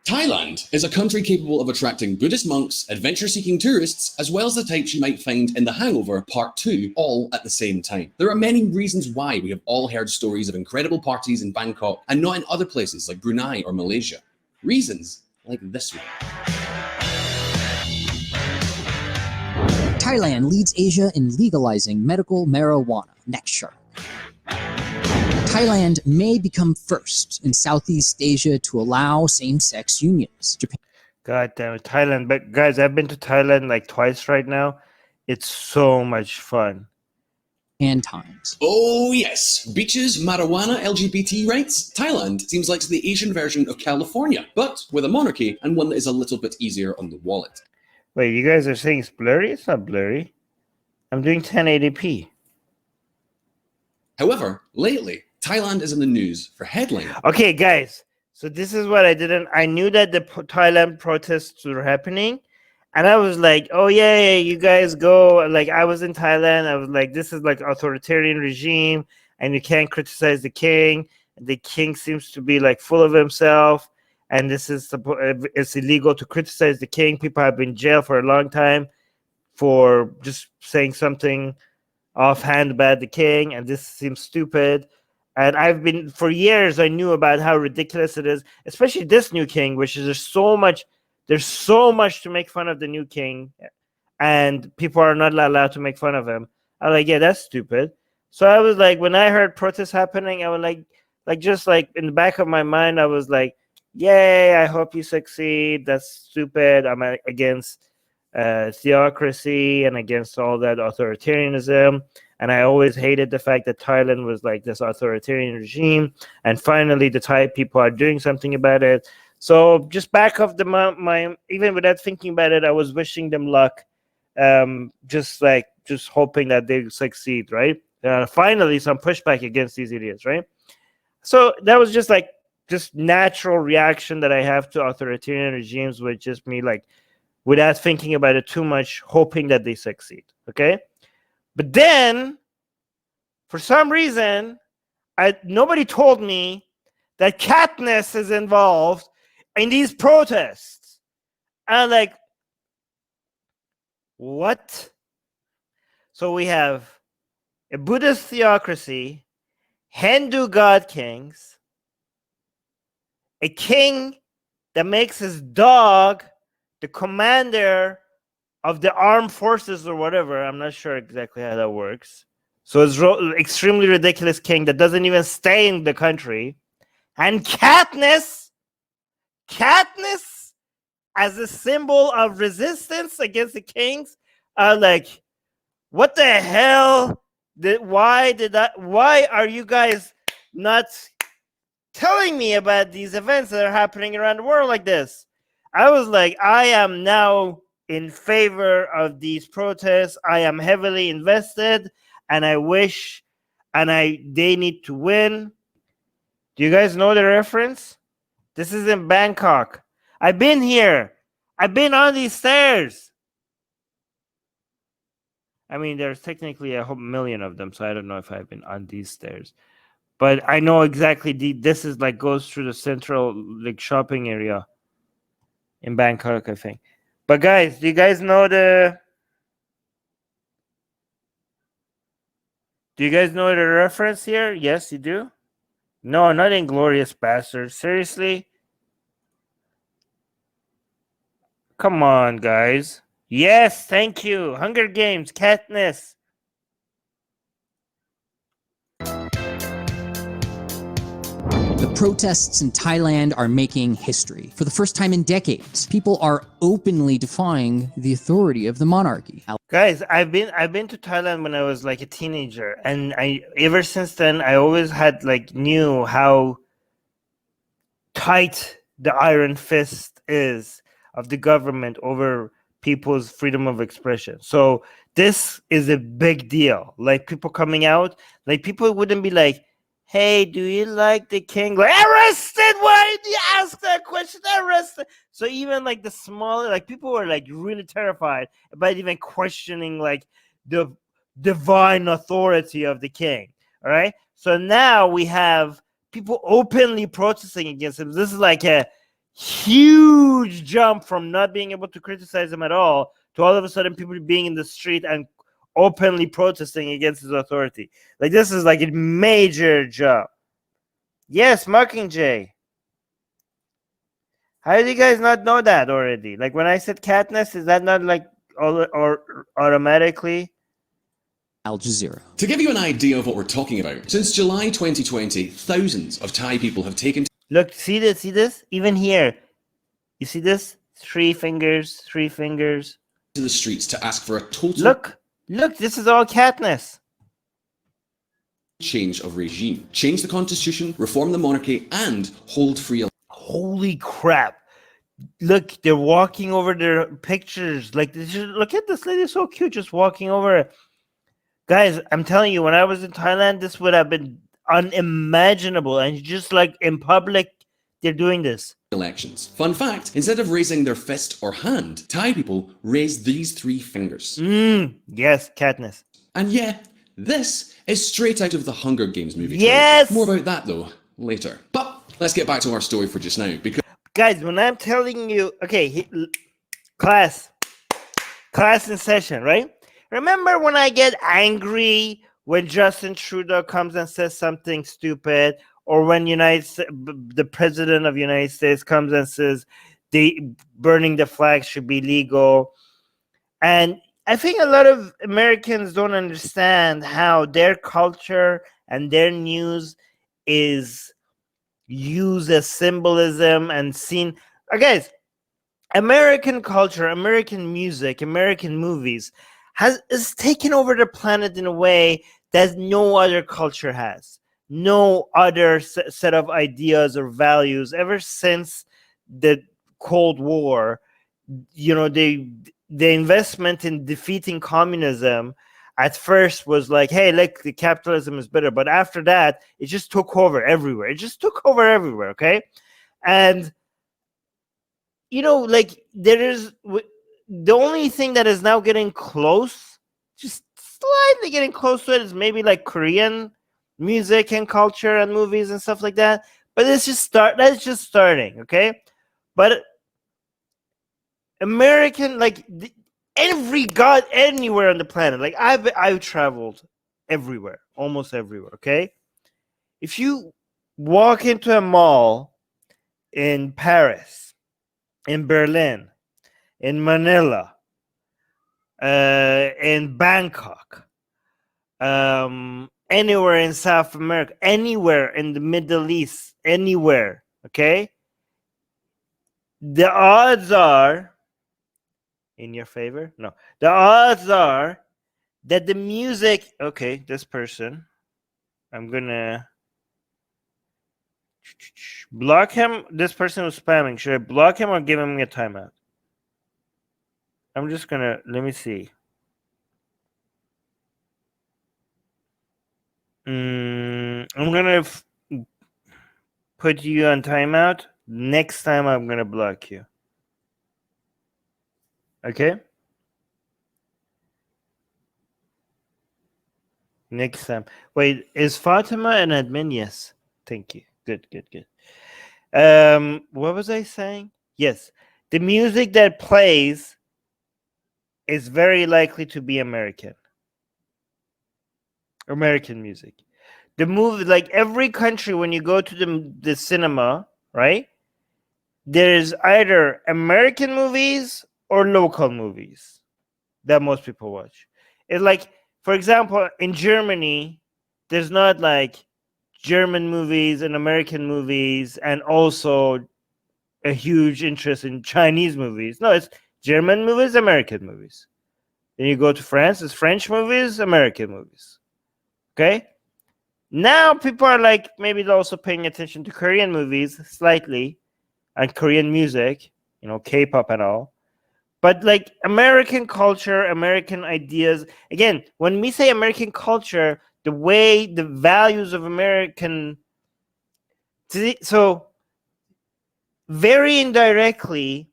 Thailand is a country capable of attracting Buddhist monks, adventure-seeking tourists, as well as the types you might find in The Hangover Part 2, all at the same time. There are many reasons why we have all heard stories of incredible parties in Bangkok and not in other places like Brunei or Malaysia. Reasons like this one. Thailand leads Asia in legalizing medical marijuana. Next shark. Thailand may become first in Southeast Asia to allow same-sex unions. Japan. God damn it, Thailand. But guys, I've been to Thailand like twice right now. It's so much fun. And times. Oh yes, beaches, marijuana, LGBT rights. Thailand seems like the Asian version of California, but with a monarchy and one that is a little bit easier on the wallet. Wait, you guys are saying it's blurry? It's not blurry. I'm doing 1080p. However, lately, Thailand is in the news for headline. Okay, guys. So this is what I knew that the Thailand protests were happening. And I was like, oh, yeah, you guys go. Like, I was in Thailand. I was like, this is like authoritarian regime. And you can't criticize the king. The king seems to be like full of himself. And this is it's illegal to criticize the king. People have been in jail for a long time for just saying something offhand about the king. And this seems stupid. And I've been, for years, I knew about how ridiculous it is, especially this new king, which is there's so much to make fun of the new king, and people are not allowed to make fun of him. I was like, yeah, that's stupid. So I was like, when I heard protests happening, I was like just like in the back of my mind, I was like, yay, I hope you succeed. That's stupid. I'm against theocracy and against all that authoritarianism. And I always hated the fact that Thailand was like this authoritarian regime. And finally, the Thai people are doing something about it. So just back of my, even without thinking about it, I was wishing them luck. Just hoping that they succeed, right? Finally, some pushback against these idiots, right? So that was just natural reaction that I have to authoritarian regimes, with just me like, without thinking about it too much, hoping that they succeed, okay? But then, for some reason, nobody told me that Katniss is involved in these protests. I'm like, what? So we have a Buddhist theocracy, Hindu god kings, a king that makes his dog the commander of the armed forces or whatever. I'm not sure exactly how that works. So it's extremely ridiculous king that doesn't even stay in the country. And Katniss as a symbol of resistance against the kings. Like, what the hell? Why are you guys not telling me about these events that are happening around the world like this? I was like, I am now in favor of these protests. I am heavily invested, and I wish, they need to win. Do you guys know the reference? This is in Bangkok. I've been here. I've been on these stairs. I mean, there's technically a whole million of them, so I don't know if I've been on these stairs. But I know exactly this is like goes through the central like shopping area in Bangkok, I think. But guys, do you guys know the reference here? Yes, you do? No, not Inglourious Bastards. Seriously? Come on, guys. Yes, thank you. Hunger Games, Katniss. The protests in Thailand are making history. For the first time in decades, people are openly defying the authority of the monarchy. Guys, I've been to Thailand when I was like a teenager, and ever since then I always had knew how tight the iron fist is of the government over people's freedom of expression. So this is a big deal. Like, people coming out, like, people wouldn't be like, hey, do you like the king? Like, arrested! Why did you ask that question? Arrested! So even like the smaller, like, people were like really terrified about even questioning like the divine authority of the king. All right. So now we have people openly protesting against him. This is like a huge jump from not being able to criticize him at all to all of a sudden people being in the street and openly protesting against his authority. Like, this is like a major jump. Yes, Mockingjay. How do you guys not know that already? Like, when I said Katniss, is that not like or automatically? Al Jazeera. To give you an idea of what we're talking about, since July 2020, thousands of Thai people have taken Look, see this? Even here. You see this? 3 fingers, 3 fingers. to the streets to ask for a total Look, this is all Katniss. change of regime, change the constitution, reform the monarchy, and hold free. Holy crap. Look, they're walking over their pictures. Like, look at this lady, so cute, just walking over. Guys, I'm telling you, when I was in Thailand, this would have been unimaginable. And just like in public, they're doing this. Elections. Fun fact, instead of raising their fist or hand, Thai people raise these 3 fingers. Yes, Katniss. And yeah, this is straight out of the Hunger Games movie. Yes! More about that though, later. But let's get back to our story for just now, because Guys, when I'm telling you, okay, class in session, right? Remember when I get angry when Justin Trudeau comes and says something stupid, or when the president of the United States comes and says burning the flag should be legal? And I think a lot of Americans don't understand how their culture and their news is used as symbolism and seen. Guys, American culture, American music, American movies is taken over the planet in a way that no other culture has. No other set of ideas or values ever since the Cold War. You know, the investment in defeating communism at first was like, hey, look, the capitalism is better. But after that, it just took over everywhere. Okay? And, you know, like, there is the only thing that is now getting close, just slightly getting close to it, is maybe like Korean music and culture and movies and stuff like that. But that's just starting, okay? But American, like, anywhere on the planet, like, I've traveled everywhere, almost everywhere, okay? If you walk into a mall in Paris, in Berlin, in Manila, in Bangkok, anywhere in South America, anywhere in the Middle East, anywhere, okay? The odds are in your favor? No. The odds are that the music... Okay, this person, I'm gonna block him. This person was spamming. Should I block him or give him a timeout? I'm just gonna... Let me see. I'm gonna put you on timeout. Next time I'm gonna block you. Okay? Next time. Wait, is Fatima an admin? Yes. Thank you. Good. What was I saying? Yes. The music that plays is very likely to be American. American music. The movie, like every country, when you go to the cinema, right? There's either American movies or local movies that most people watch. It's like, for example, in Germany, there's not like German movies and American movies and also a huge interest in Chinese movies. No, it's German movies, American movies. Then you go to France, it's French movies, American movies. Okay? Now people are like maybe also paying attention to Korean movies slightly and Korean music, you know, K-pop and all. But like American culture, American ideas, again, when we say American culture, the way the values of American, so very indirectly,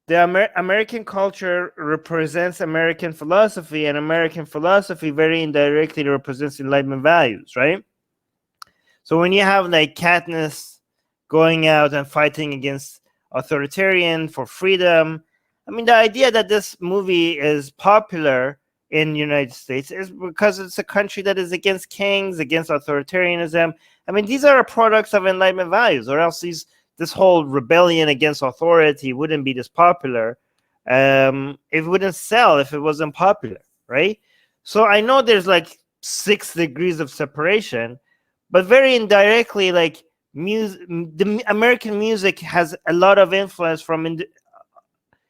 the American culture represents American philosophy, and American philosophy very indirectly represents Enlightenment values, right? So when you have like Katniss going out and fighting against authoritarian, for freedom. I mean, the idea that this movie is popular in the United States is because it's a country that is against kings, against authoritarianism. I mean, these are products of Enlightenment values, or else this whole rebellion against authority wouldn't be this popular. It wouldn't sell if it wasn't popular, right? So I know there's like 6 degrees of separation, but very indirectly, like the American music has a lot of influence from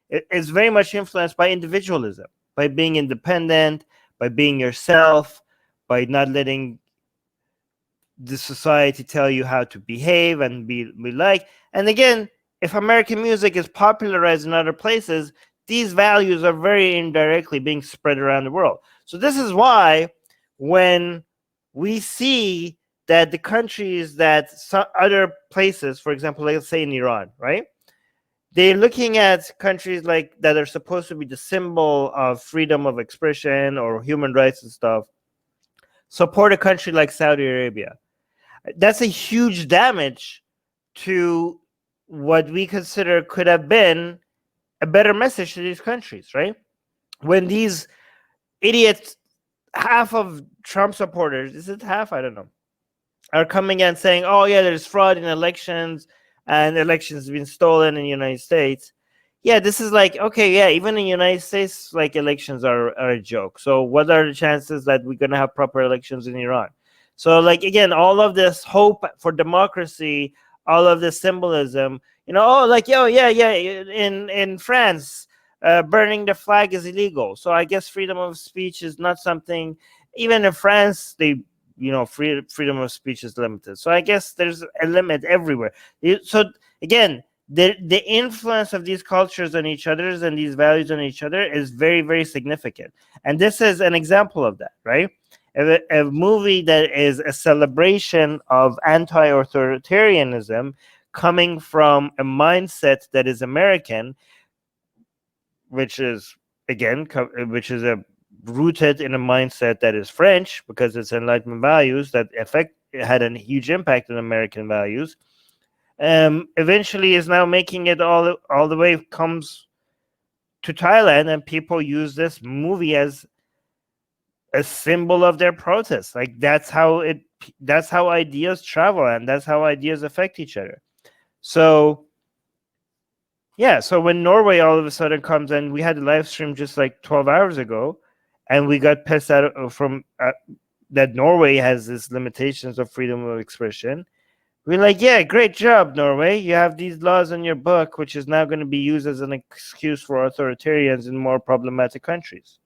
it's very much influenced by individualism, by being independent, by being yourself, by not letting the society tell you how to behave and be like. And again, if American music is popularized in other places, these values are very indirectly being spread around the world. So this is why when we see that the countries that other places, for example, let's say in Iran, right? They're looking at countries like that are supposed to be the symbol of freedom of expression or human rights and stuff, support a country like Saudi Arabia. That's a huge damage to what we consider could have been a better message to these countries, right? When these idiots, half of Trump supporters, is it half? I don't know, are coming and saying, oh yeah, there's fraud in elections and elections have been stolen in the United States. Yeah, this is like, okay, yeah, even in the United States, like elections are a joke. So what are the chances that we're going to have proper elections in Iran? So like, again, all of this hope for democracy, all of this symbolism, oh, like, yo, yeah, in France, burning the flag is illegal. So I guess freedom of speech is not something, even in France, they, freedom of speech is limited. So I guess there's a limit everywhere. So again, the influence of these cultures on each other and these values on each other is very, very significant. And this is an example of that, right? A movie that is a celebration of anti-authoritarianism coming from a mindset that is American, which is, again, rooted in a mindset that is French, because it's Enlightenment values that had a huge impact on American values. Eventually is now making it all the way comes to Thailand, and people use this movie as a symbol of their protest. Like that's how ideas travel, and that's how ideas affect each other. So yeah, so when Norway all of a sudden comes, and we had a live stream just like 12 hours ago, and we got pissed out from that Norway has these limitations of freedom of expression. We're like, yeah, great job, Norway. You have these laws in your book, which is now going to be used as an excuse for authoritarians in more problematic countries.